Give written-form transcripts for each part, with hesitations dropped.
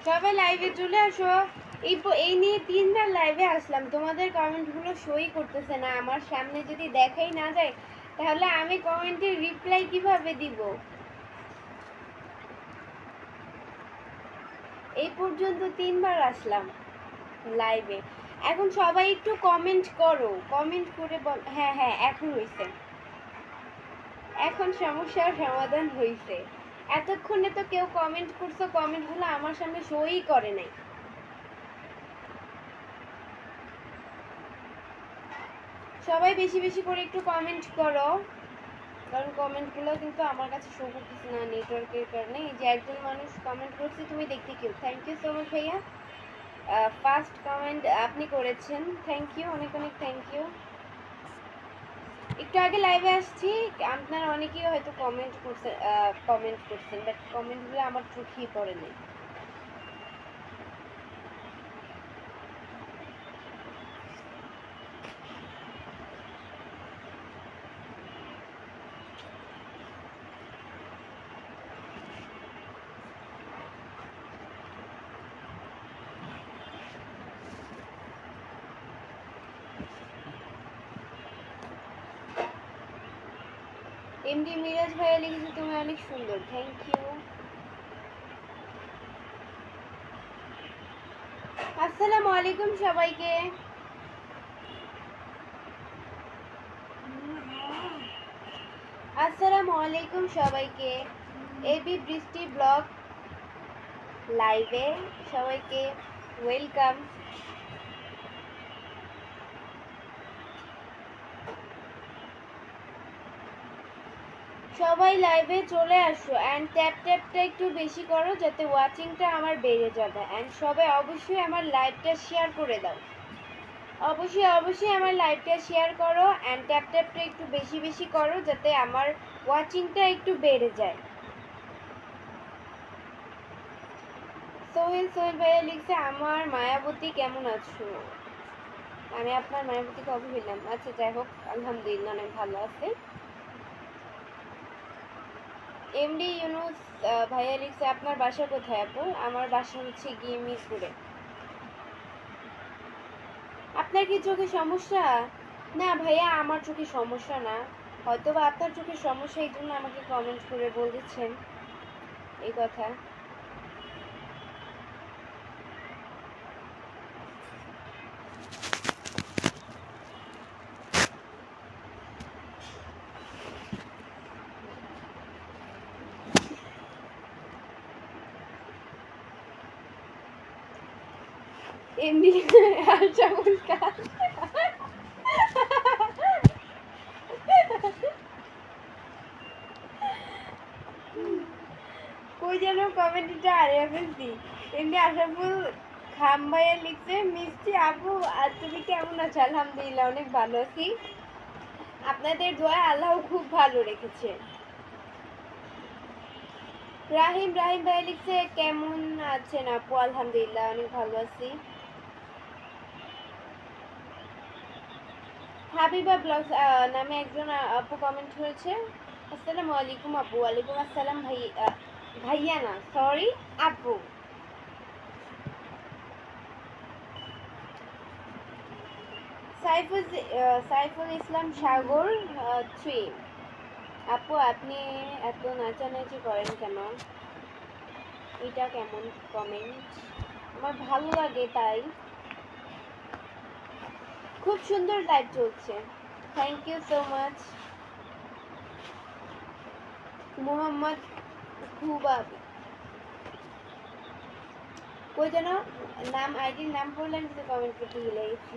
সবাই লাইভে চলে আসো। এই নিয়ে 3বার লাইভে আসলাম, তোমাদের কমেন্টগুলো শোই করতেছে না। আমার সামনে যদি দেখাই না যায় তাহলে আমি কমেন্টের রিপ্লাই কিভাবে দিব? এই পর্যন্ত 3বার আসলাম লাইভে। এখন সবাই একটু কমেন্ট করো, কমেন্ট করে বল। হ্যাঁ হ্যাঁ, এখন হইছে, এখন সমস্যার সমাধান হইছে। এতক্ষণে তো কেউ কমেন্ট করছো, কমেন্টগুলো আমার সামনে শোই করে নাই। সবাই বেশি বেশি করে একটু কমেন্ট করো, কারণ কমেন্টগুলো কিন্তু আমার কাছে শো করতেছে না নেটওয়ার্কের কারণে। এই যে একজন মানুষ কমেন্ট করছে, তুমি দেখতে কেউ, থ্যাংক ইউ সো মাচ ভাইয়া। ফার্স্ট কমেন্ট আপনি করেছেন, থ্যাংক ইউ, অনেক অনেক থ্যাংক ইউ। একটু আগে লাইভে আসছি, আপনারা অনেকেই হয়তো কমেন্ট করছেন, বাট কমেন্টগুলো আমার চোখেই পড়ে নাই। এমডি মিরাজ ভাইয়া লিখেছে তুমি অনেক সুন্দর, থ্যাংক ইউ। আসসালামু আলাইকুম সবাইকে। আসসালামু আলাইকুম সবাইকে। এবি বৃষ্টি ব্লগ লাইভে সবাইকে ওয়েলকাম। সবাই লাইভে চলে আসো অ্যান্ড ট্যাপটা একটু বেশি করো যাতে ওয়াচিংটা আমার বেড়ে যাবে। অ্যান্ড সবাই অবশ্যই আমার লাইভটা শেয়ার করে দাও, অবশ্যই আমার লাইভটা শেয়ার করো অ্যান্ড ট্যাপটা একটু বেশি বেশি করো যাতে আমার ওয়াচিংটা একটু বেড়ে যায়। সোহেল ভাইয়া লিখছে আমার মায়াবতী কেমন আছো? আমি আপনার মায়াবতী কবে হইলাম? আচ্ছা যাই হোক, আলহামদুলিল্লাহ অনেক ভালো আছে। এমডি ইউনুস ভাইয়া লিখছে আপনার বাসা কোথায় আপু? আমার বাসা হচ্ছে গিয়ে মিরপুরে। আপনার কি চোখে সমস্যা? না ভাইয়া, আমার চোখে সমস্যা না, হয়তো বা আপনার চোখে সমস্যা, এই জন্য আমাকে কমেন্ট করে বলছেন এই কথা। এমনি আশা মুস্কান কই যেন কমেন্টটা হারিয়ে ফেলছি। এমনি আশাফুল খাম ভাইয়া লিখছে মিষ্টি আপু আর তুমি কেমন আছো? আলহামদুলিল্লাহ অনেক ভালো আছি, আপনাদের দোয়ায় আল্লাহ খুব ভালো রেখেছে। রাহিম ভাইয়া লিখছে কেমন আছেন আপু? আলহামদুলিল্লাহ অনেক ভালো আছি। হাবিবা ব্লগস নামে একজন আপু কমেন্ট করেছে, আসসালামু আলাইকুম আপু। ওয়ালাইকুম আসসালাম ভাইয়া না, সরি আপু। সাইফুল ইসলাম সাগর 3, আপু আপনি এত নাচানাচি করেন কেন? এটা কেমন কমেন্ট? আমার ভালো লাগে তাই। খুব সুন্দর লাইভ চলছে, thank you so much. Mohammad Khubab কই যেন নাম, আইডির নাম বললাম কিন্তু কমেন্ট করতে ভুলে গেছি,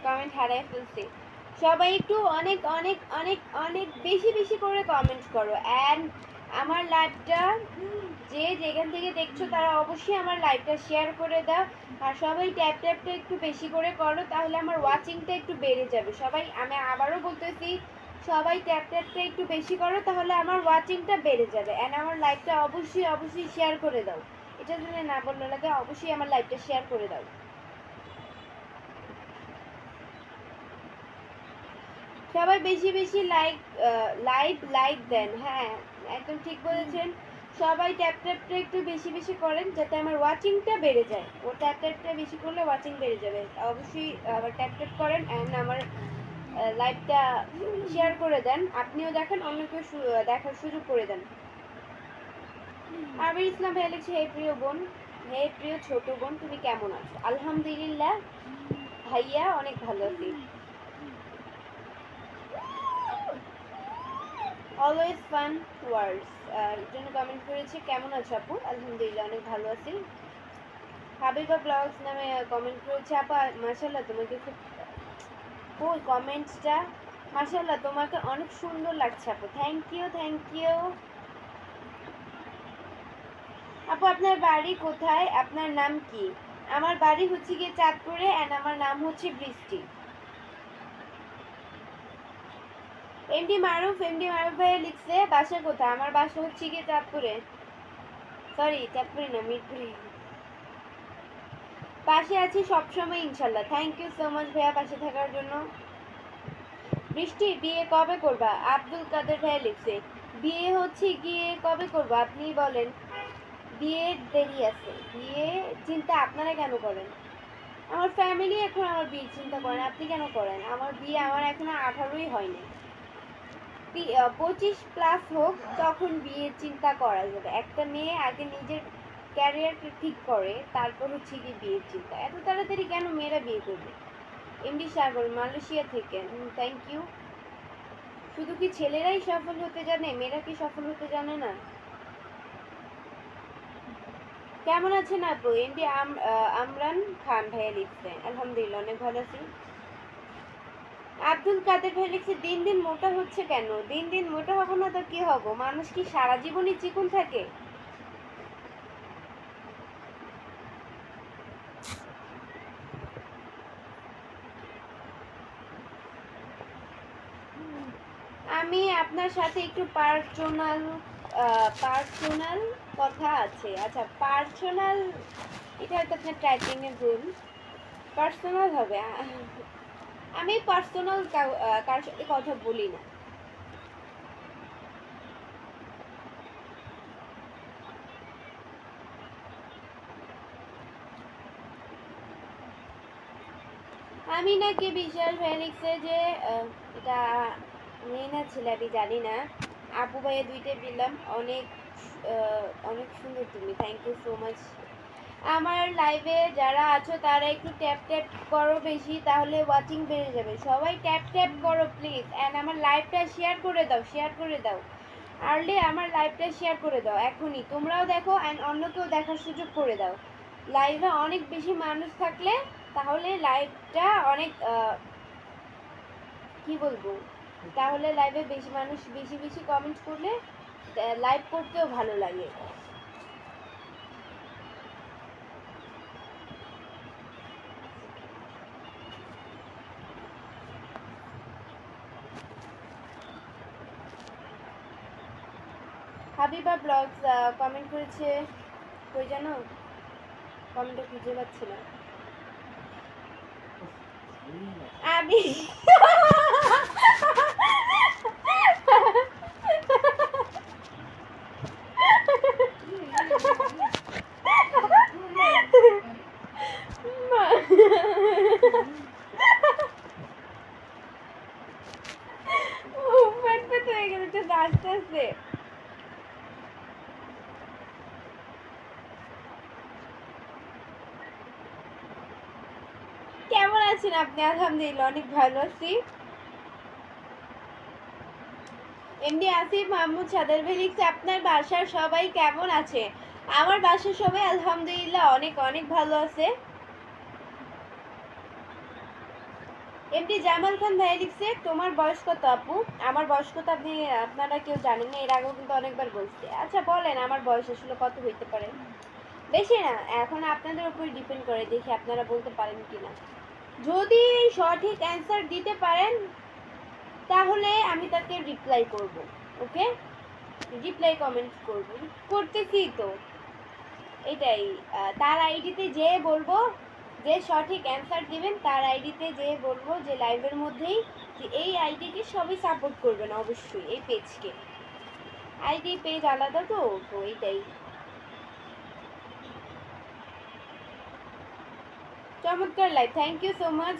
কমেন্ট হারাই ফেলছি। সবাই একটু অনেক অনেক অনেক অনেক বেশি বেশি করে কমেন্ট করো অ্যান্ড আমার লাইভটা যে যেখান থেকে দেখছো তারা অবশ্যই আমার লাইভটা শেয়ার করে দাও। আর সবাই ট্যাপটা একটু বেশি করে করো, তাহলে আমার ওয়াচিংটা একটু বেড়ে যাবে। সবাই, আমি আবারও বলতেছি, সবাই ট্যাপটা একটু বেশি করো তাহলে আমার ওয়াচিংটা বেড়ে যাবে। অ্যান্ড আমার লাইভটা অবশ্যই শেয়ার করে দাও, এটা যদি না বললো লাগে, অবশ্যই আমার লাইভটা শেয়ার করে দাও। সবাই বেশি বেশি লাইক দেন। হ্যাঁ একদম ঠিক বলেছেন, সবাই ট্যাপ ট্যাপটা একটু বেশি বেশি করেন যাতে আমার ওয়াচিংটা বেড়ে যায়। ও ট্যাপ ট্যাপটা বেশি করলে ওয়াচিং বেড়ে যাবে। অবশ্যই আবার ট্যাপ ট্যাপ করেন অ্যান্ড আমার লাইভটা শেয়ার করে দেন। আপনিও দেখেন, অন্যকেও দেখার সুযোগ করে দেন। আবির ইসলাম ভাই লিখছে, হে প্রিয় বোন, হে প্রিয় ছোট বোন, তুমি কেমন আছো? আলহামদুলিল্লাহ ভাইয়া, অনেক ভালো আছি। অলওয়েজ ফান ওয়ার্ডস জন্য কমেন্ট করেছে, কেমন আছো আপু? আলহামদুলিল্লাহ অনেক ভালো আছি। হাবিবা ব্লগস নামে কমেন্ট করেছে, আপা মাশাআল্লাহ তোমাকে খুব, ওই কমেন্টসটা মাশাআল্লাহ তোমাকে অনেক সুন্দর লাগছে আপু। থ্যাংক ইউ, থ্যাংক ইউ আপু। আপনার বাড়ি কোথায়? আপনার নাম কি? আমার বাড়ি হচ্ছে গিয়ে চাঁদপুরে এন্ড আমার নাম হচ্ছে বৃষ্টি। এমডি মারুফ ভাই লিখছে, বাসা কোথায়? আমার বাসা হচ্ছে গিয়ে চাঁদপুরে, সরি চাঁদপুরে না, মিরপুরে। পাশে আছি সবসময় ইনশাল্লাহ। থ্যাংক ইউ সো মাচ ভাইয়া পাশে থাকার জন্য। বৃষ্টি, বিয়ে কবে করবা? আব্দুল কাদের ভাইয়া লিখছে, বিয়ে হচ্ছে গিয়ে কবে করবা আপনি বলেন? বিয়ের দেরি আছে, বিয়ে চিন্তা আপনারা কেন করেন? আমার ফ্যামিলি এখন আমার বিয়ে চিন্তা করেন, আপনি কেন করেন? আমার বিয়ে আমার এখনো 18ই হয়নি। 25+ হোক তখন বিয়ের চিন্তা করা যাবে। একটা মেয়ে আগে নিজের ক্যারিয়ারটা ঠিক করে, তারপর হচ্ছে কি বিয়ের চিন্তা। এত তাড়াতাড়ি কেন মেয়েরা বিয়ে করবে? এমডি সাগর মালয়েশিয়া থেকে, থ্যাংক ইউ। শুধু কি ছেলেরাই সফল হতে জানে, মেয়েরা কি সফল হতে জানে না? কেমন আছেন আপু? এমডি আমরান খান ভাইয়া লিখছে, আলহামদুলিল্লাহ অনেক ভালো আছি। আব্দুল কাদের ভাই লিখছে, দিন দিন মোটা হচ্ছে কেন? দিন দিন মোটা হবো না তো কি হব? মানুষ কি সারা জীবনই চিকন থাকে? আমি আপনার সাথে একটু পার্সোনাল কথা আছে। আচ্ছা পার্সোনাল, এটা হয়তো আপনার টাইপিং এর ভুল। পার্সোনাল হবে, আমি পার্সোনাল কার সাথে কথা বলি না। আমি নাকি বিশ্বাস ভাই লিখছে যে এটা মেয়ে না ছেলে আমি জানি না। আপু ভাইয়া দুইটাই দিলাম, অনেক অনেক সুন্দর তুমি, থ্যাংক ইউ সো মাচ। আমার লাইভে যারা আছো তারা একটু ট্যাপ ট্যাপ করো বেশি, তাহলে ওয়াচিং বেড়ে যাবে। সবাই ট্যাপ ট্যাপ করো প্লিজ, অ্যান্ড আমার লাইভটা শেয়ার করে দাও, শেয়ার করে দাও। আর্লি আমার লাইভটা শেয়ার করে দাও এখনই, তোমরাও দেখো অ্যান্ড অন্যকেও দেখার সুযোগ করে দাও। লাইভে অনেক বেশি মানুষ থাকলে তাহলে লাইভটা অনেক কি বলবো, তাহলে লাইভে বেশি মানুষ বেশি বেশি কমেন্ট করলে লাইভ করতেও ভালো লাগে। হাবিবা ব্লগস কমেন্ট করেছে, কই জানো কমেন্টটা খুঁজে পাচ্ছি না আমি। হয়ে গেছে আস্তে আস্তে। কেমন আছেন আপনি? আলহামদুলিল্লাহ অনেক ভালো আছি। এমডি আসিফ মাহমুদ সাদের ভাই লিখছে, আপনার বাসার সবাই কেমন আছে? আমার বাসার সবাই আলহামদুলিল্লাহ অনেক অনেক ভালো আছে। এমডি জামাল খান ভাই লিখছে, তোমার বয়স কত আপু? আমার বয়স কত আপনি আপনারা কেউ জানেন না, এর আগেও কিন্তু অনেকবার বলছে। আচ্ছা বলেন আমার বয়স আসলে কত হইতে পারে? বেশি না, এখন আপনাদের উপর ডিপেন্ড করে, দেখি আপনারা বলতে পারেন কিনা। যদি সঠিক অ্যান্সার দিতে পারেন তাহলে আমি তাকে রিপ্লাই করব, ওকে? রিপ্লাই কমেন্ট করব, করতেছি তো। এটাই তার আইডিতে যেয়ে বলবো, যে সঠিক অ্যান্সার দিবেন তার আইডিতে যেয়ে বলবো যে লাইভের মধ্যেই যে এই আইডিকে সবাই সাপোর্ট করবেন অবশ্যই, এই পেজকে। আইডি পেজ আলাদা তো এইটাই। চমৎকার live, thank you so much.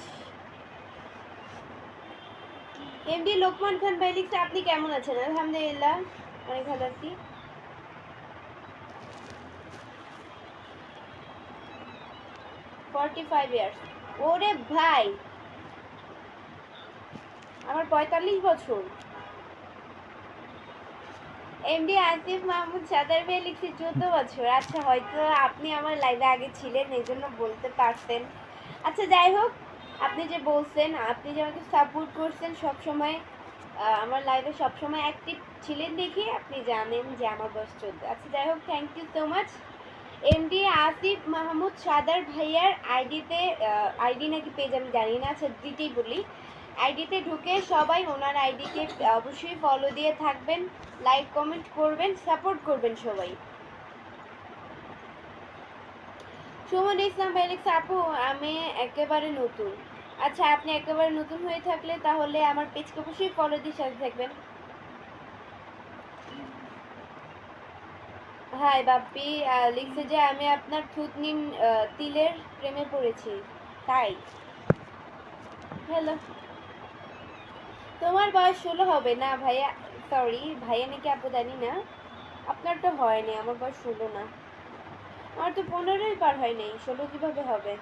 MD Lokman Khan ভাই লিখছে আপনি কেমন আছেন? আলহামদুলিল্লাহ অনেক ভালো আছি। ইয়ার্স। ওরে ভাই, আমার 45 বছর। এমডি আসিফ মাহমুদ সাদার ভাই লিখছে 14 বছর। আচ্ছা, হয়তো আপনি আমার লাইভে আগে ছিলেন, এই জন্য বলতে পারতেন। আচ্ছা যাই হোক, আপনি যে বলছেন, আপনি যে আমাকে সাপোর্ট করছেন সবসময়, আমার লাইভে সবসময় অ্যাক্টিভ ছিলেন দেখি আপনি জানেন যে আমার বয়স 14। আচ্ছা যাই হোক, thank you so much. MD Asif Mahmud সাদার ভাইয়ার আইডিতে, আইডি নাকি পেজ আমি জানি না, আচ্ছা দিতেই বলি, আইডিতে ঢুকে সবাই ওনার আইডিকে অবশ্যই ফলো দিয়ে থাকবেন, লাইক কমেন্ট করবেন, সাপোর্ট করবেন সবাই। সুমন ইসলাম ভাই লিখছে আপু আমি একেবারে নতুন। আচ্ছা, আপনি একেবারে নতুন হয়ে থাকলে তাহলে আমার পেজকে অবশ্যই ফলো দিয়ে সাথে থাকবেন। হাই বাপ্পি লিখছে যে আমি আপনার থুতনিন তিলের প্রেমে পড়েছি। তাই? হ্যালো, তোমার বয়স 16 হবে না ভাইয়া? সরি ভাইয়া নাকি আপু জানি না, আপনার তো হয়নি, আমার বয়স 16 না, আমার তো 15ই পার হয় নাই, 16 কিভাবে হবে?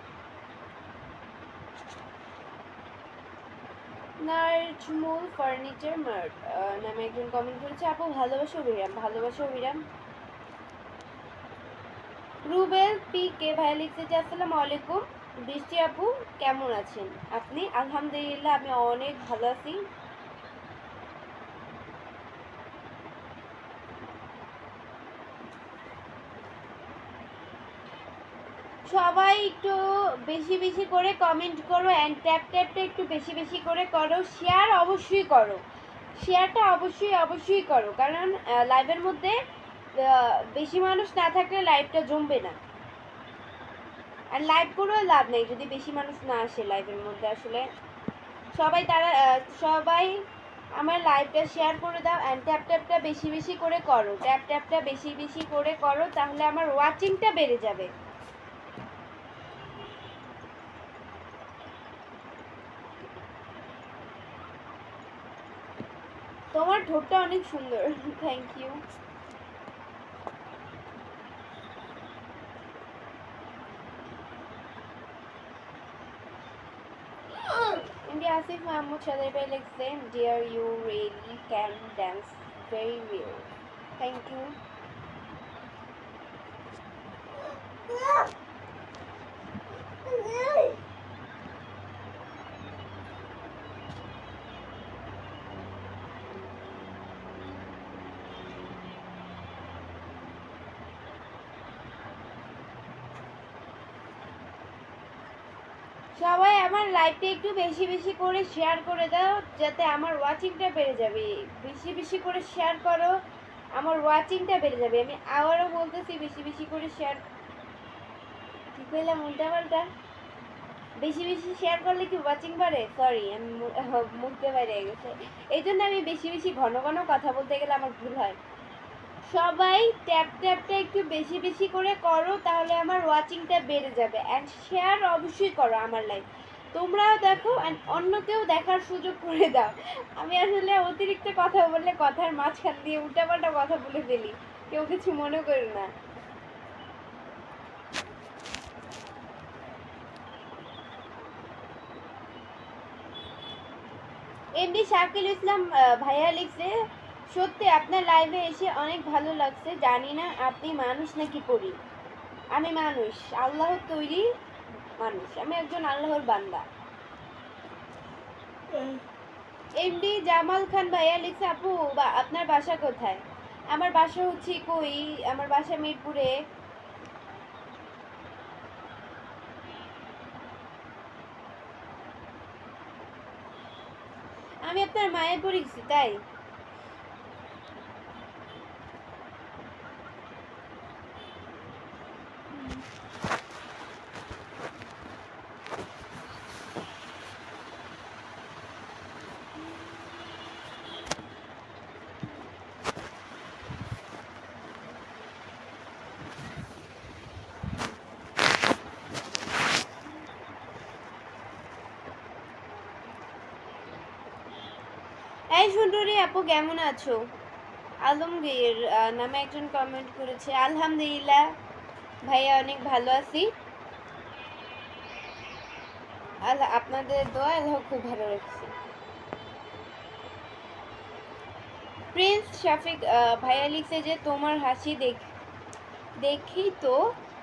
নার্জমুল ফার্নিচার মার্ট নামে একজন কমেন্ট করেছে আপু ভালোবাসা অভিরাম, ভালোবাসা অভিরাম। রুবেল পি কে ভাই লিখছে যে আসসালামু আলাইকুম বৃষ্টি আপু, কেমন আছেন আপনি? আলহামদুলিল্লাহ আমি অনেক ভালো আছি। সবাই একটু বেশি বেশি করে কমেন্ট করো, অ্যান্ড ট্যাপটা একটু বেশি বেশি করে করো, শেয়ার অবশ্যই করো, শেয়ারটা অবশ্যই অবশ্যই করো, কারণ লাইভের মধ্যে বেশি মানুষ না থাকলে লাইভটা জমবে না, আর লাইভ করেও লাভ নেই যদি বেশি মানুষ না আসে লাইভের মধ্যে। আসলে সবাই আমার লাইভটা শেয়ার করে দাও, অ্যান্ড ট্যাপটা বেশি বেশি করে করো, ট্যাপটা বেশি বেশি করে করো, তাহলে আমার ওয়াচিংটা বেড়ে যাবে। তোমার ঠোঁটটা অনেক সুন্দর, thank you. MD Asif Mahmud সাদের ভাই লিখছেন dear you really can dance very well, thank you. সবাই আমার লাইভটা একটু বেশি বেশি করে শেয়ার করে দাও, যাতে আমার ওয়াচিংটা বেড়ে যাবে, বেশি বেশি করে শেয়ার করো, আমার ওয়াচিংটা বেড়ে যাবে। আমি আবারও বলতেছি বেশি বেশি করে শেয়ার, ঠিক হইলাম উল্টা পাল্টা, বেশি বেশি শেয়ার করলে কি ওয়াচিং বাড়ে? সরি আমি মুখতে বাইরে গেছে, এই জন্য আমি বেশি বেশি ঘন ঘন কথা বলতে গেলে আমার ভুল হয়। সবাই ট্যাপটা একটু বেশি বেশি করে করো, তাহলে আমার ওয়াচিংটা বেড়ে যাবে, অ্যান্ড শেয়ার অবশ্যই করো আমার লাইভ, তোমরাও দেখো অ্যান্ড অন্যকেও দেখার সুযোগ করে দাও। আমি আসলে অতিরিক্ত কথা বললে কথার মাঝখান দিয়ে উল্টাপাল্টা কথা বলে ফেলি, কেউ কিছু মনে করো না। এমডি শাকিল ইসলাম ভাইয়া লিখছে সত্যি আপনার লাইভে এসে অনেক ভালো লাগছে, জানি না আপনি মানুষ নাকি পরি। আমি মানুষ, আল্লাহর তৈরি মানুষ, আমি একজন আল্লাহর বান্দা। এমডি জামাল খান ভাইয়া লিখছে আপু আপনার বাসা কোথায়? আমার বাসা হচ্ছে কই, আমার বাসা মিরপুরে। আমি আপনার মায়ের পড়েছি তাই। এই সুন্দরী আপু কেমন আছো? আলমগীর নামে একজন কমেন্ট করেছে, আলহামদুলিল্লাহ ভাইয়া অনেক ভালো আছি। আল্লাহ আপনাদের দোয়া আল্লাহ খুব ভালো রাখছে। প্রিন্স শাফিক ভাইয়া লিখছে যে তোমার হাসি দেখেই তো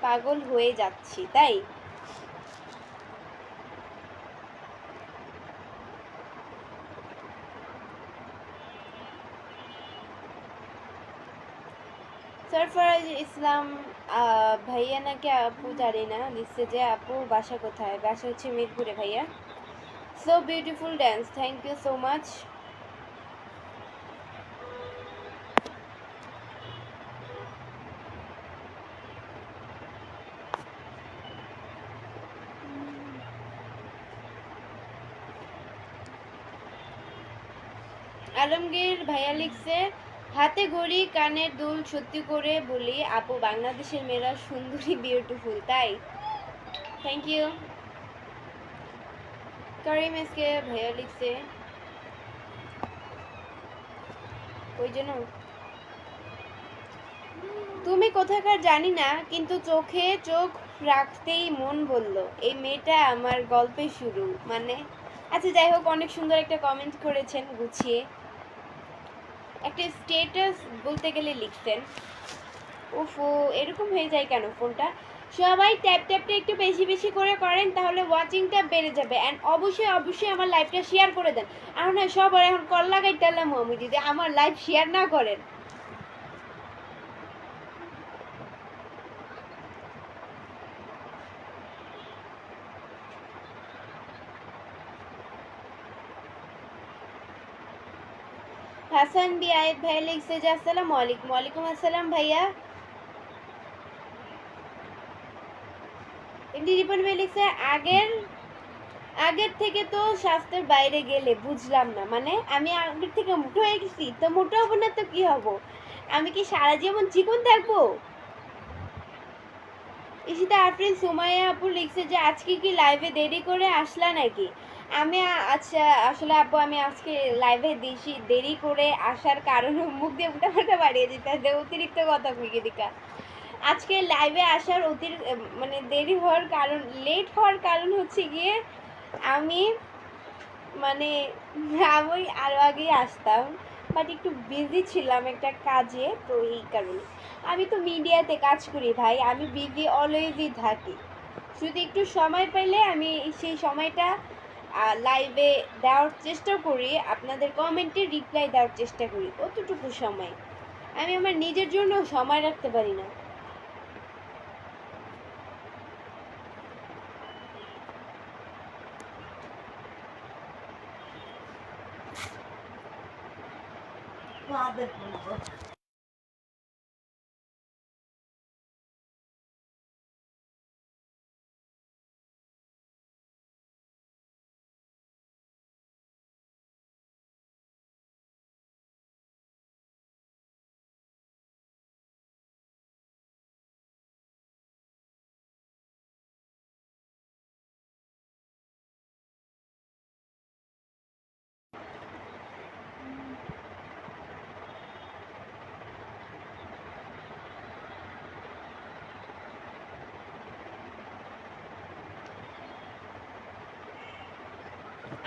পাগল হয়ে যাচ্ছি, তাই সরফরাজ ইসলাম ভাইয়া নাকি আপু জানি না, লিখছে যে আপু বাসা কোথায়? বাসা হচ্ছে মিরপুরে ভাইয়া। So beautiful dance, thank you so much. Alamgir ভাইয়া লিখছে হাতে ঘড়ি কানের দুল, সত্যি করে বলি আপু বাংলাদেশের মেয়েরা সুন্দরী বিউটিফুল, তাই থ্যাংক ইউ। করিম এসকে ভাইয়া লিখছে ওই জন্য তুমি কোথাকার জানি না, কিন্তু চোখে চোখ রাখতেই মন বলল এই মেয়েটা আমার গল্পের শুরু, মানে আচ্ছা যাই হোক, অনেক সুন্দর একটা কমেন্ট করেছেন গুছিয়ে, একটা স্টেটাস বলতে গেলে লিখছেন। ওফো, এরকম হয়ে যায় কেন ফোনটা? সবাই ট্যাপটা একটু বেশি বেশি করে করেন, তাহলে ওয়াচিংটা বেড়ে যাবে। অ্যান্ড অবশ্যই অবশ্যই আমার লাইভটা শেয়ার করে দেন। আর না সবার এখন কল লাগাই টালাম আমি যদি আমার লাইভ শেয়ার না করেন। হাসান বি আয়েদ ভাইয়া লিখছে যে আসসালামু আলাইকুম। ওয়ালাইকুম আসসালাম ভাইয়া। এমডি রিপন ভাই লিখছে আগের থেকে তো স্বাস্থ্যের বাইরে গেলে বুঝলাম না, মানে আমি আগের থেকে মোটো হয়ে গেছি, তো মোটো হবো না তো কি হব? আমি কি সারা জীবন চিকন থাকবো? ঈশিতা আফরিন সুমাইয়া আপু লিখছে যে আজকে কি লাইভে দেরি করে আসলা নাকি? আচ্ছা আসলে আপু আমি আজকে লাইভে দেরি করে আসার কারণে মুখ দিয়ে ফুটাফাটা বাড়িয়ে দিতে অতিরিক্ত কথা কইকে দিকা। আজকে লাইভে আসার মানে দেরি হওয়ার কারণ, লেট হওয়ার কারণ হচ্ছে গিয়ে আমি মানে আমি আরো আগেই আসতাম, বাট একটু বিজি ছিলাম একটা কাজে, তো এই কারণে। আমি তো মিডিয়াতে কাজ করি ভাই, আমি বিজি অলওয়েজই থাকি। শুধু একটু সময় পেলে আমি সেই সময়টা লাইভে দেওয়ার চেষ্টা করি, আপনাদের কমেন্টে রিপ্লাই দেওয়ার চেষ্টা করি, অতটুকু সময়। আমি আমার নিজের জন্য সময় রাখতে পারি না।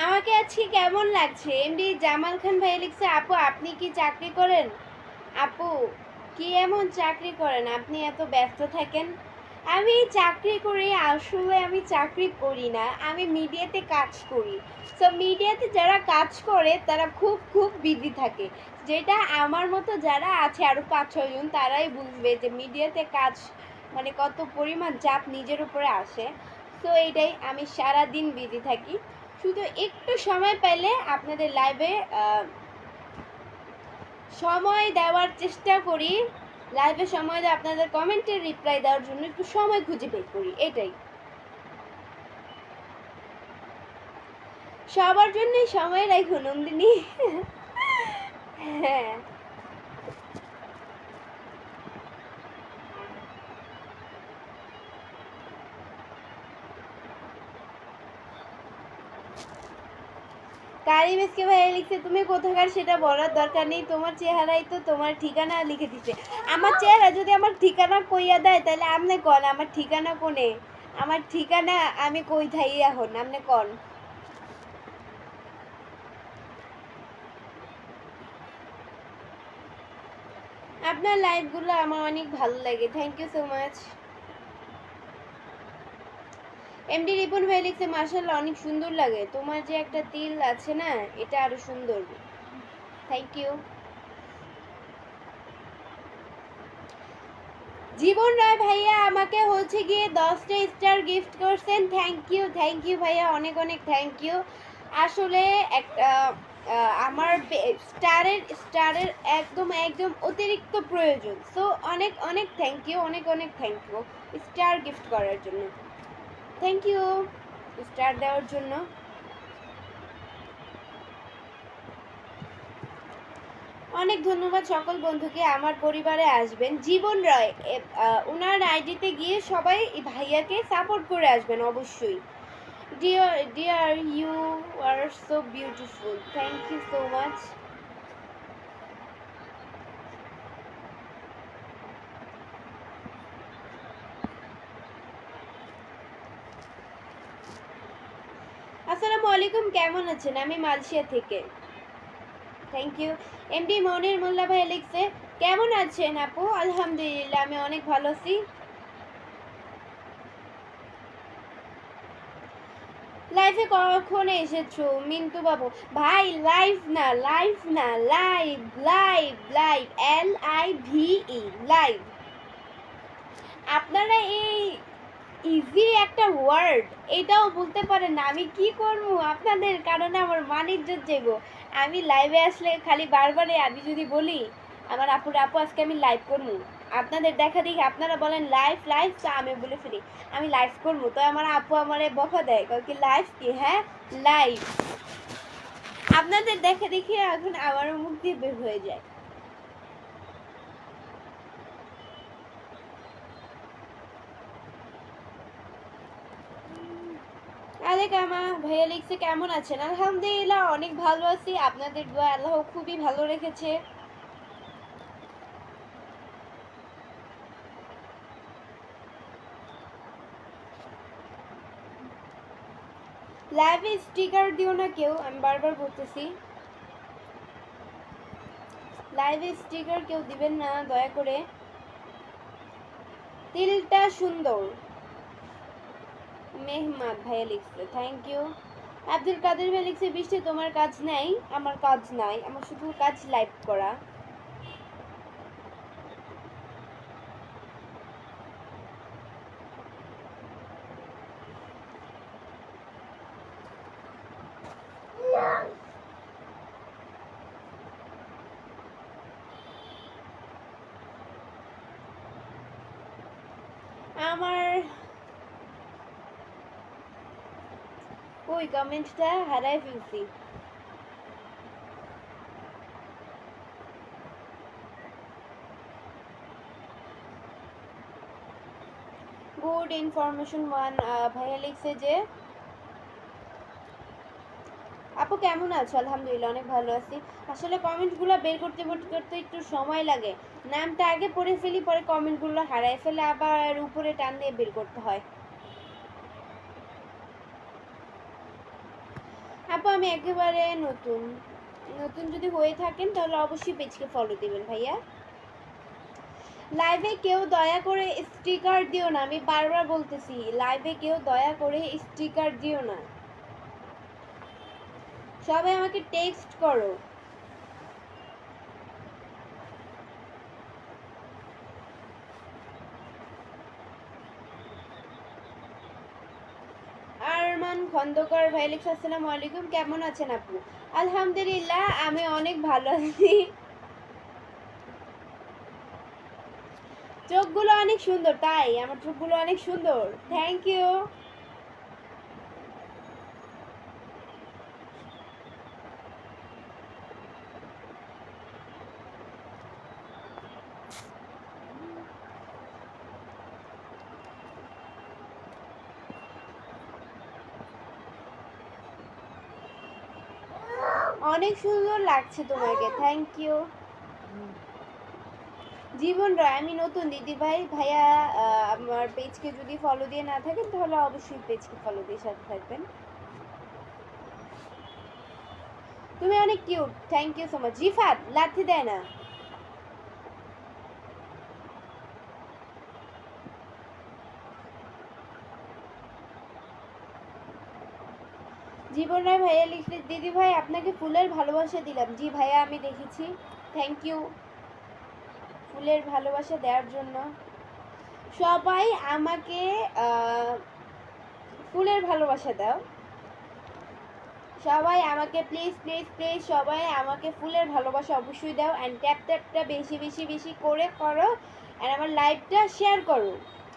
আমাকে আজকে কেমন লাগছে? এমডি জামাল খান ভাই লিখছে আপু আপনি কি চাকরি করেন? আপু কি এমন চাকরি করেন আপনি এত ব্যস্ত থাকেন? আমি চাকরি করি, আসলে আমি চাকরি করি না, আমি মিডিয়াতে কাজ করি। তো মিডিয়াতে যারা কাজ করে তারা খুব খুব বিজি থাকে, যেটা আমার মতো যারা আছে আরও 5-6 জন তারাই বুঝবে যে মিডিয়াতে কাজ মানে কত পরিমাণ চাপ নিজের উপরে আসে। তো এইটাই, আমি সারাদিন বিজি থাকি, শুধু একটু সময় পেলে আপনাদের লাইভে সময় দেওয়ার চেষ্টা করি, লাইভে সময় দিয়ে আপনাদের কমেন্টের রিপ্লাই দেওয়ার জন্য একটু সময় খুঁজে বের করি, এটাই। সবার জন্যই সময় রাখো নন্দিনী। হ্যাঁ, আরিফকে ভাইয়া লিখছে তুমি কোথাকার সেটা বলার দরকার নেই, তোমার চেহারাই তো তোমার ঠিকানা লিখে দিছে। আমার চেহারা যদি আমার ঠিকানা কইয়া দেয় তাহলে আপনি কন আমার ঠিকানা কোনে, আমার ঠিকানা আমি কই থাই এখন আপনি কন। আপনার লাইভগুলো আমার অনেক ভালো লাগে, thank you so much. MD Ripon ভাই লিখছে মাশাআল্লাহ অনেক সুন্দর লাগে, তোমার যে একটা তিল আছে না এটা আরো সুন্দর, থ্যাংক ইউ। জীবন রায় ভাইয়া আমাকে হচ্ছে গিয়ে 10টা স্টার গিফট করছেন, থ্যাংক ইউ ভাইয়া, অনেক অনেক থ্যাংক ইউ। আসলে একটা আমার স্টারের একদম একদম অতিরিক্ত প্রয়োজন, সো অনেক অনেক থ্যাংক ইউ, অনেক অনেক থ্যাংক ইউ স্টার গিফট করার জন্য, থ্যাংক ইউ স্টার দেওয়ার জন্য। অনেক ধন্যবাদ সকল বন্ধুকে, আমার পরিবারে আসবেন। জীবন রয় ওনার আইডিতে গিয়ে সবাই ভাইয়াকে সাপোর্ট করে আসবেন অবশ্যই। Dear you are so beautiful, thank you so much. আসসালামু আলাইকুম, কেমন আছেন? আমি মালয়েশিয়া থেকে, thank you. MD Monir Mollah ভাই লিখছে কেমন আছেন আপু? আলহামদুলিল্লাহ আমি অনেক ভালো আছি। লাইভে কখন এসেছো মিন্টু বাবু? ভাই লাইভ না, লাইভ না, live live live LIVE live. আপনারা এই ইজি একটা ওয়ার্ড এটাও বলতে পারেন না, আমি কি করব আপনাদের কারণে আমার মান ইজ্জত যাইব। আমি লাইভে আসলে খালি বারবারে আমি যদি বলি আমার আপু আজকে আমি লাইভ করবো, আপনাদের দেখা দেখি আপনারা বলেন লাইভ লাইভ, তো আমি বলে ফেলি আমি লাইভ করবো, তো আমার আপু আমারে বকা দেয় কি লাইভ কি, হ্যাঁ লাইভ। আপনাদের দেখা দেখি এখন আমারও মুখ দিয়ে বের হয়ে যায়। আলেক আমা ভাইয়া লিখছে কেমন আছেন? আলহামদুলিল্লাহ অনেক ভালো আছি, আপনাদের দোয়া আল্লাহ খুবই ভালো রেখেছে। লাইভে স্টিকার দিও না কেউ, আমি বারবার বলতেছি লাইভে স্টিকার কেউ দিবেন না দয়া করে। তিলটা সুন্দর, মেহমাদ ভাইয়া লিখছে, থ্যাংক ইউ। আব্দুল কাদের ভাই লিখছে বৃষ্টি তোমার কাজ নাই, আমার কাজ নাই, আমার শুধু কাজ লাইভ করা। আমার ওই কমেন্টটা হারাই ফেলছি। গুড ইনফরমেশন ওয়ান ভাইয়া লিখছে যে আপু কেমন আছো? আলহামদুলিল্লাহ অনেক ভালো আছি। আসলে কমেন্টগুলো বের করতে করতে একটু সময় লাগে, নামটা আগে পড়ে ফেলি পরে কমেন্টগুলো হারাই ফেলে আবার উপরে টান দিয়ে বের করতে হয়। আপু আমি একেবারে নতুন, নতুন যদি হয়ে থাকেন তাহলে অবশ্যই পেজকে ফলো দিবেন ভাইয়া। লাইভে কেউ দয়া করে স্টিকার দিও না, আমি বারবার বলতেছি লাইভে কেউ দয়া করে স্টিকার দিও না, সবাই আমাকে টেক্সট করো। আরমান খন্দকার ভাই লিখছে আসসালামু আলাইকুম, কেমন আছেন আপু? আলহামদুলিল্লাহ আমি অনেক ভালো আছি। চোখগুলো অনেক সুন্দর, তাই আমার চোখগুলো অনেক সুন্দর, থ্যাংক ইউ। অনেক সুন্দর লাগছে তোমাকে, থ্যাংক ইউ। জীবন রয়, আমি নতুন দিদি ভাই ভাইয়া, আমার পেজকে যদি ফলো দিয়ে না থাকেন তাহলে অবশ্যই পেজকে ফলো দিয়ে সাথে থাকবেন। তুমি অনেক cute, thank you so much. Rifat লাথি দেয় না। জীবন রায় ভাইয়া লিখলে, দিদি ভাই আপনাকে ফুলের ভালোবাসা দিলাম। জি ভাইয়া আমি দেখেছি, থ্যাংক ইউ ফুলের ভালোবাসা দেওয়ার জন্য। সবাই আমাকে ফুলের ভালোবাসা দাও, সবাই আমাকে প্লিজ প্লিজ প্লিজ সবাই আমাকে ফুলের ভালোবাসা অবশ্যই দাও। অ্যান্ড ট্যাপটা বেশি বেশি বেশি করে করো, অ্যান্ড আমার লাইভটা শেয়ার করো,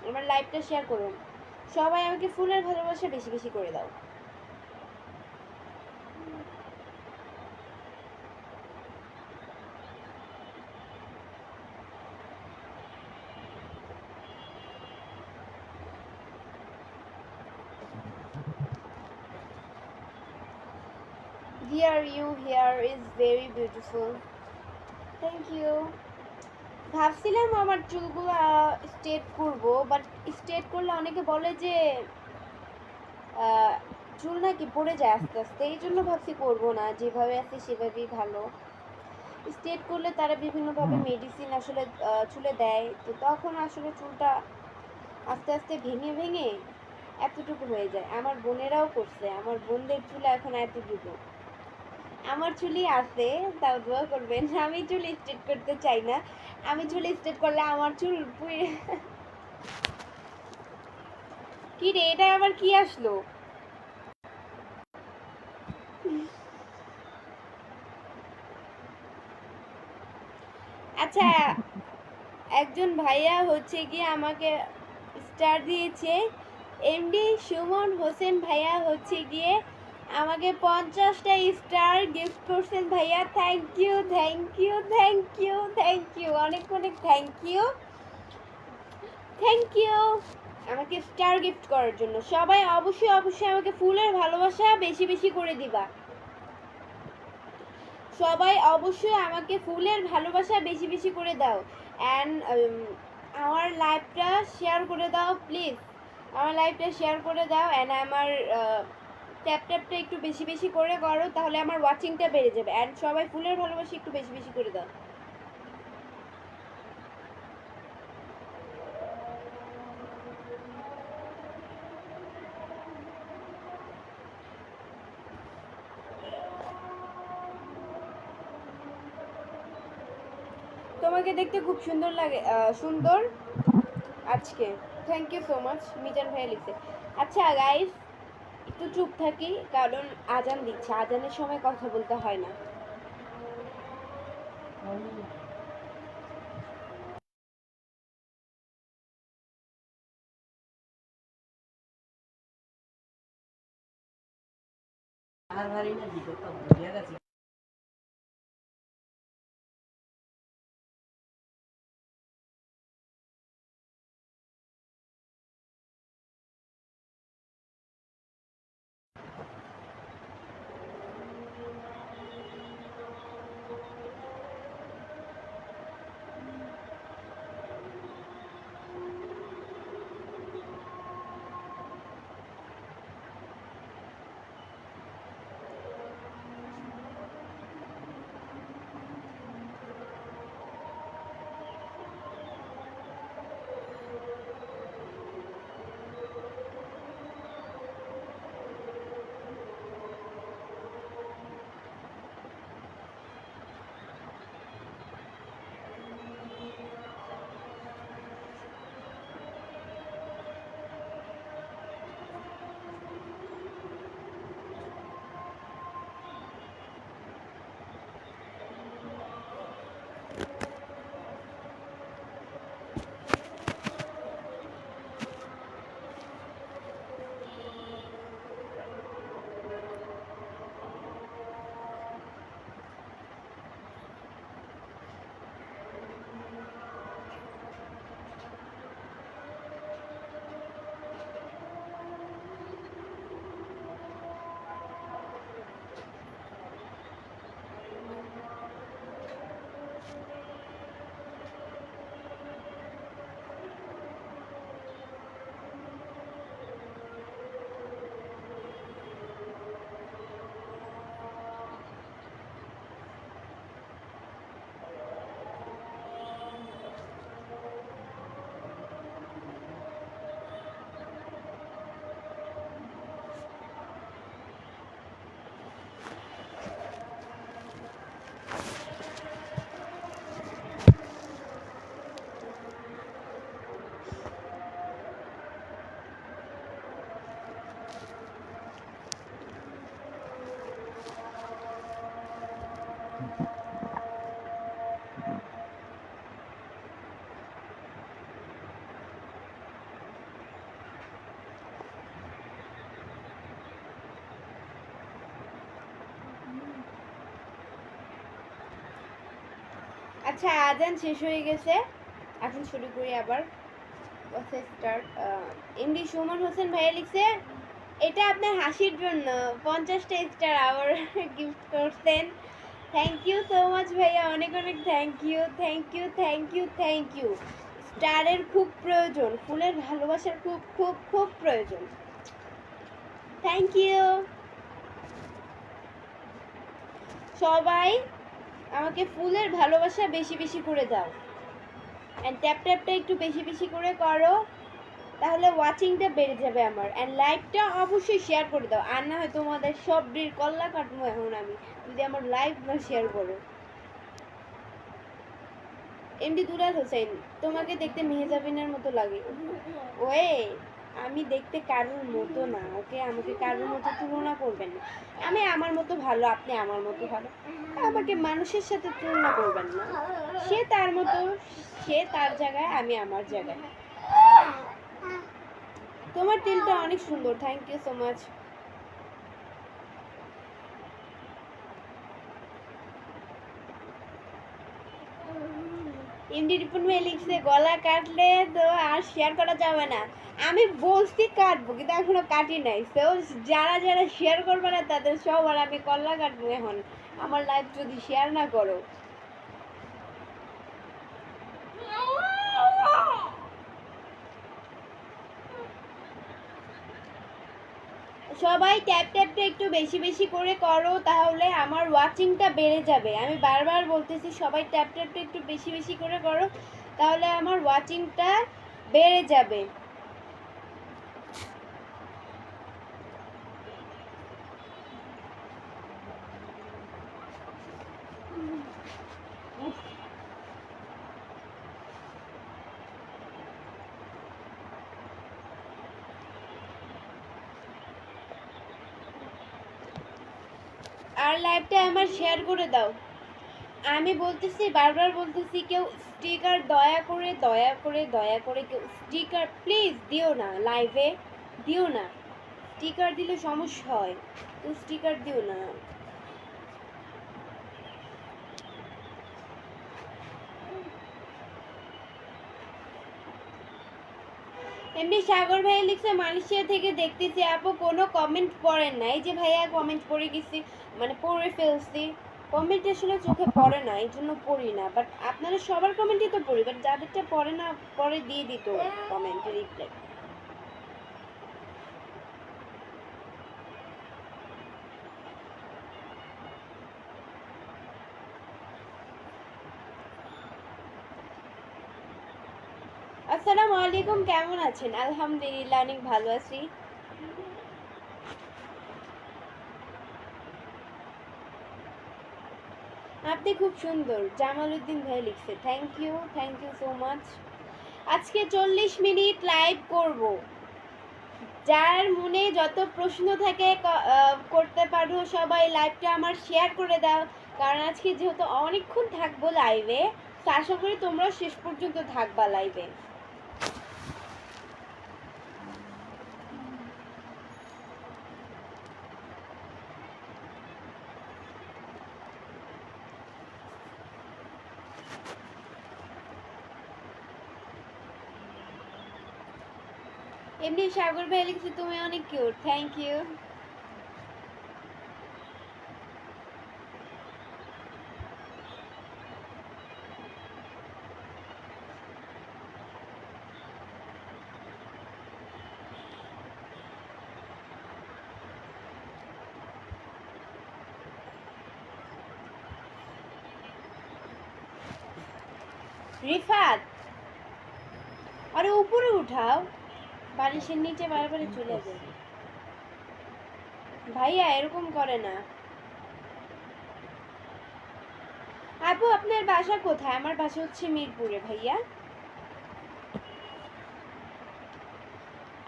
আমার লাইভটা শেয়ার করুন। সবাই আমাকে ফুলের ভালোবাসা বেশি বেশি করে দাও। Dear, you hair is very beautiful. Thank you. ভাবছিলাম আমার চুলগুলো স্ট্রেট করব, বাট স্ট্রেট করলে অনেকে বলে যে চুল নাকি পড়ে যায় আস্তে আস্তে, এই জন্য ভাবছি করবো না, যেভাবে আছে সেভাবেই ভালো। স্ট্রেট করলে তারা বিভিন্নভাবে মেডিসিন আসলে চুলে দেয়, তো তখন আসলে চুলটা আস্তে আস্তে ভেঙে ভেঙে এতটুকু হয়ে যায়। আমার বোনেরাও করছে, আমার বোনদের চুলে এখন এতটুকু, আমার চুলই আছে, তাও দোয়া করবেন। আমি চুল স্ট্রেট করতে চাই না, আমি চুল স্ট্রেট করলে আমার চুল পুড়ে। কি রে, এটা আবার কি আসলো? আচ্ছা, একজন ভাইয়া হচ্ছে গিয়ে আমাকে স্টার দিয়েছে, এমডি সুমন হোসেন ভাইয়া হচ্ছে গিয়ে আমাকে 50টা স্টার গিফট করছেন ভাইয়া, thank you thank you thank you thank you, অনেক অনেক থ্যাংক ইউ থ্যাংক ইউ আমাকে স্টার গিফট করার জন্য। সবাই অবশ্যই অবশ্যই আমাকে ফুলের ভালোবাসা বেশি বেশি করে দিবা, সবাই অবশ্যই আমাকে ফুলের ভালোবাসা বেশি বেশি করে দাও। অ্যান্ড আমার লাইভটা শেয়ার করে দাও প্লিজ, আমার লাইভটা শেয়ার করে দাও। অ্যান্ড আমার ট্যাপটা একটু বেশি বেশি করে করো, তাহলে আমার ওয়াচিংটা বেড়ে যাবে। অ্যান্ড সবাই ফুলের ভালোবাসা একটু বেশি বেশি করে দাও। তোমাকে দেখতে খুব সুন্দর লাগে, সুন্দর আজকে, thank you so much. Mizan ভাইয়া লিখছে। আচ্ছা গাইস, একটু চুপ থাকি কারণ আজান দিচ্ছে, আজানের সময় কথা বলতে হয় না। আচ্ছা, আজান শেষ হয়ে গেছে, এখন শুরু করি আবার। স্টার্ট। এমডি সুমন হোসেন ভাইয়া লিখছে, এটা আপনার হাসির জন্য 50টা স্টার আবার গিফট করছেন। থ্যাংক ইউ সো মাচ ভাইয়া, অনেক অনেক thank you, thank you, thank you, thank you. স্টারের খুব প্রয়োজন, ফুলের ভালোবাসার খুব খুব খুব প্রয়োজন। Thank you. সবাই আমাকে ফুলের ভালোবাসা বেশি বেশি করে দাও, অ্যান্ড ট্যাপ ট্যাপটা একটু বেশি বেশি করে করো, তাহলে ওয়াচিংটা বেড়ে যাবে আমার। অ্যান্ড লাইভটা অবশ্যই শেয়ার করে দাও, আর না হয় তোমাদের সবটির কল্লা কাটবো এখন আমি যদি আমার লাইভ না শেয়ার করো। এমডি দুলাল হোসেন, তোমাকে দেখতে মেহজাবিনের মতো লাগে। ওয়ে, আমি দেখতে কারোর মতো না, ওকে? আমাকে কারোর মতো তুলনা করবেন না। আমি আমার মতো ভালো, আপনি আমার মতো ভালো, আমাকে মানুষের সাথে তুলনা করবেন না। সে তার মতো, সে তার জায়গায়, আমি আমার জায়গায়। তোমার তিলটা অনেক সুন্দর, thank you so much. MD Ripon ভাই লিখছে, গলা কাটলে তো আর শেয়ার করা যাবে না। আমি বলছি কাটবো, কিন্তু এখনো কাটি নাই। তো যারা যারা শেয়ার করবে না তাদের সবার আমি কল্লা কাটবো এখন, আমার লাইভ যদি শেয়ার না করো। সবাই ট্যাপ ট্যাপটা একটু বেশি বেশি করে করো, তাহলে আমার ওয়াচিংটা বেড়ে যাবে। আমি বারবার বলতেছি সবাই ট্যাপ ট্যাপটা একটু বেশি বেশি করে করো, তাহলে আমার ওয়াচিংটা বেড়ে যাবে। আর লাইভটা আমার শেয়ার করে দাও। আমি বলতেছি, বারবার বলতেছি, কেউ স্টিকার দয়া করে দয়া করে দয়া করে কেউ স্টিকার প্লিজ দিও না, লাইভে দিও না। স্টিকার দিলে সমস্যা হয়, তো স্টিকার দিও না। এমনি সাগর ভাই লিখছে, মালয়েশিয়া থেকে দেখতেছি আপু কোনো কমেন্ট পড়েন না। এই যে ভাইয়া কমেন্ট পড়ে গেছি, মানে পড়ে ফেলছি। কমেন্ট আসলে চোখে পড়ে না, এই জন্য পড়ি না। বাট আপনারা সবার কমেন্টই তো পড়ি, বাট যাদেরটা পড়ে না পরে দিয়ে দিত কমেন্টে রিপ্লাই। আসসালামু আলাইকুম, কেমন আছেন? আলহামদুলিল্লাহ, অনেক ভালো আছি। আপনি খুব সুন্দর, জামালউদ্দিন ভাই লিখছে, থ্যাংক ইউ সো মাচ। আজকে 40 মিনিট লাইভ করব। যার মনে যত প্রশ্ন থাকে করতে পারো, সবাই লাইভটা আমার শেয়ার করে দাও। কারণ আজকে যেহেতু অনেকক্ষণ থাকবো লাইভে, তো আশা করি তোমরা শেষ পর্যন্ত থাকবা লাইভে। এমনি সাগর ভাই লিখছে, তুমি অনেক কিউট, থ্যাংক ইউ। রিফাত, আরে উপরে উঠাও, বালিশের নিচে বারবারই চলে যায়। ভাইয়া এরকম করে না। আপু আপনার বাসা কোথায়? আমার বাসা হচ্ছে মিরপুরে ভাইয়া।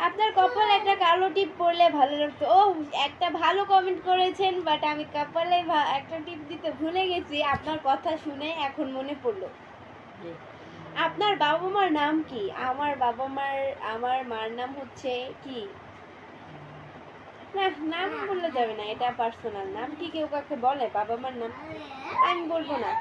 আপনার কপালে একটা কালো টিপ পড়লে ভালো লাগতো। ও, একটা ভালো কমেন্ট করেছেন, বাট আমি কপালে একটা টিপ দিতে ভুলে গেছি। আপনার কথা শুনে এখন মনে পড়লো। আপনার বাবা মার নাম কি? আমার মার নাম হচ্ছে কি, না নাম বললে যাবে না, এটা পার্সোনাল। নাম কি কেউ কাকে বলে বাবা মার নাম? আমি বলবো না।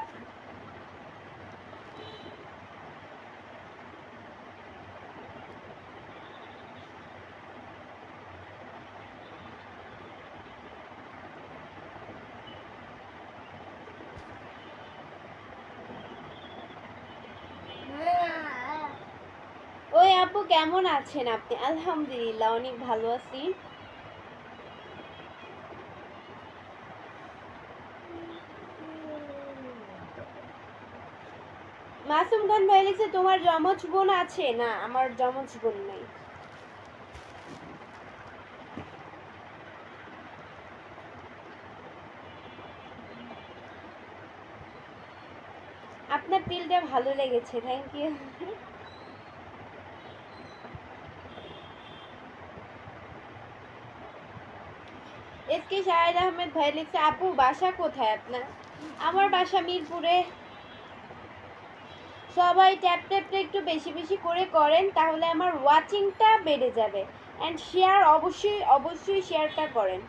আপু কেমন আছেন আপনি? আলহামদুলিল্লাহ অনেক ভালো আছি। মাসুম খান ভাই লিখছে তোমার যমজ বোন আছে? না, আমার যমজ বোন নাই। আপনার তিলটা ভালো লেগেছে, thank you. SK Shahed Ahmed ভাই লিখছে আপু বাসা কোথায় আপনার? আমার বাসা মিরপুরে। সবাই ট্যাপ ট্যাপটা একটু বেশি বেশি করে করেন, তাহলে আমার ওয়াচিংটা বেড়ে যাবে। অ্যান্ড শেয়ার অবশ্যই অবশ্যই শেয়ারটা করেন।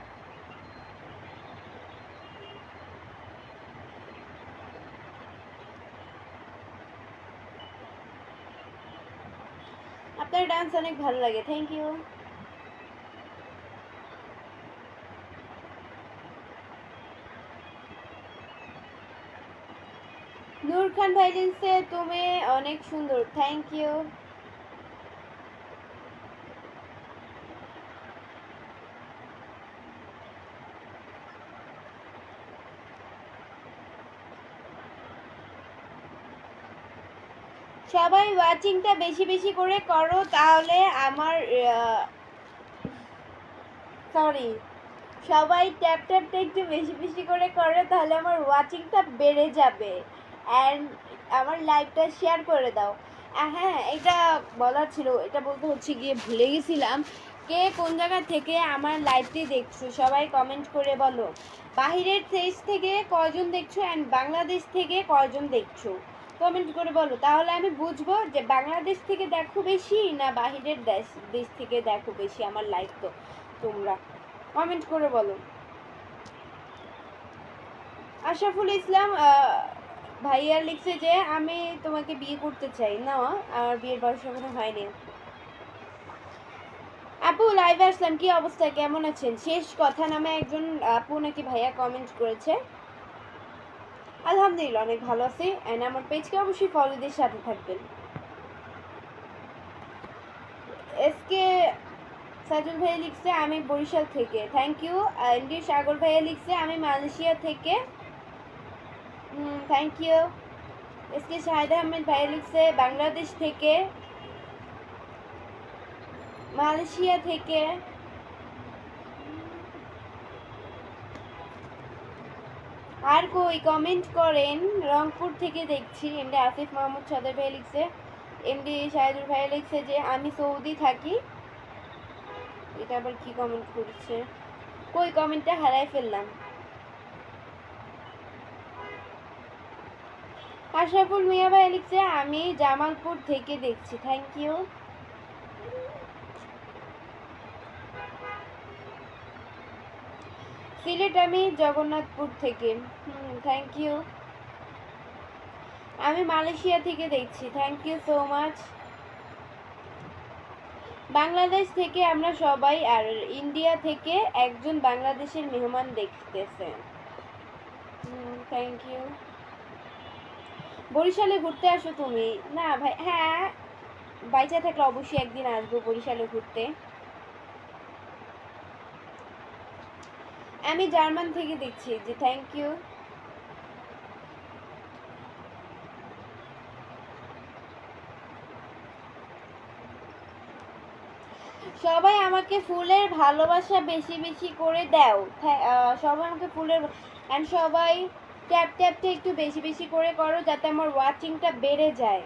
আপনার ডান্স অনেক ভালো লাগে, থ্যাংক ইউ। নূর খান ভাই লিখছে তুমি অনেক সুন্দর, থ্যাংক ইউ। সবাই ওয়াচিংটা বেশি বেশি করে করো, তাহলে আমার সরি, সবাই ট্যাপ ট্যাপটা একটু বেশি বেশি করে করে, তাহলে আমার ওয়াচিংটা বেড়ে যাবে। অ্যান্ড আমার লাইভটা শেয়ার করে দাও। হ্যাঁ, এটা বলার ছিল, এটা বলতে হচ্ছে গিয়ে ভুলে গেছিলাম। কে কোন জায়গা থেকে আমার লাইভটি দেখছো সবাই কমেন্ট করে বলো। বাহিরের দেশ থেকে কয়জন দেখছো অ্যান্ড বাংলাদেশ থেকে কয়জন দেখছো কমেন্ট করে বলো, তাহলে আমি বুঝবো যে বাংলাদেশ থেকে দেখো বেশি না বাহিরের দেশ থেকে দেখো বেশি আমার লাইভ। তো তোমরা কমেন্ট করে বলো। আশরাফুল ইসলাম ভাইয়া লিখছে যে আমি তোমাকে বিয়ে করতে চাই। না, আমার বিয়ের বয়স এখনো হয়নি। আপু লাইভে আসলাম, কি অবস্থা, কেমন আছেন? শেষ কথা নামে একজন আপু নাকি ভাইয়া কমেন্ট করেছে। আলহামদুলিল্লাহ অনেক ভালো আছি। অ্যান্ড আমার পেজকে অবশ্যই ফলো দিয়ে সাথে থাকবেন। এসকে সাজুল ভাইয়া লিখছে আমি বরিশাল থেকে, থ্যাংক ইউ। এনডি সাগর ভাইয়া লিখছে আমি মালয়েশিয়া থেকে, thank you. SK Shahid Ahmed ভাইয়া লিখছে বাংলাদেশ থেকে, মালয়েশিয়া থেকে। আর কই কমেন্ট করেন? রংপুর থেকে দেখছি। এমডি আসিফ মাহমুদ সদর ভাই লিখছে, এমডি শাহিদুল ভাই লিখছে যে আমি সৌদি থাকি। এটা আবার কি কমেন্ট করছে? কই কমেন্টটা হারাই ফেললাম। আশরাফুল মিয়া ভাই লিখছে আমি জামালপুর থেকে দেখছি, থ্যাংক ইউ। সিলেট আমি জগন্নাথপুর থেকে, থ্যাংক ইউ। আমি মালয়েশিয়া থেকে দেখছি, thank you so much. Bangladesh থেকে আমরা সবাই, আর ইন্ডিয়া থেকে একজন বাংলাদেশের মেহমান দেখতেছে, থ্যাংক ইউ। বরিশালে ঘুরতে আসো তুমি? না ভাই, হ্যাঁ বাইচা থাকলে অবশ্যই একদিন আসবো বরিশালে ঘুরতে। আমি জার্মান থেকে দেখছি যে, থ্যাংক ইউ। সবাই আমাকে ফুলের ভালোবাসা বেশি বেশি করে দাও। সবাই আমাকে ফুলের, অ্যান্ড সবাই ট্যাপ ট্যাপটা একটু বেশি বেশি করে করো যাতে আমার ওয়াচিংটা বেড়ে যায়।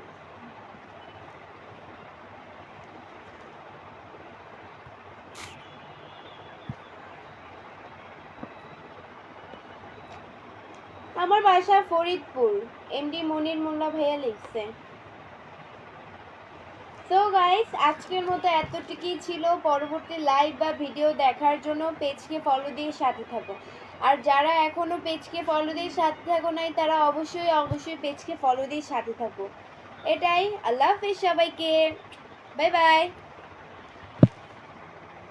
আমার বাসা ফরিদপুর, এমডি মনির মোল্লা ভাইয়া লিখছে। সো গাইস, আজকের মতো এতটুকুই ছিল। পরবর্তী লাইভ বা ভিডিও দেখার জন্য পেজকে ফলো দিয়ে সাথে থাকো। আর যারা এখনো পেজকে ফলো দিয়ে সাথে থাকো নাই, তারা অবশ্যই অবশ্যই পেজকে ফলো দিয়ে সাথে থাকো। এটাই। আল্লাহ হাফেজ সবাইকে, বাই বাই।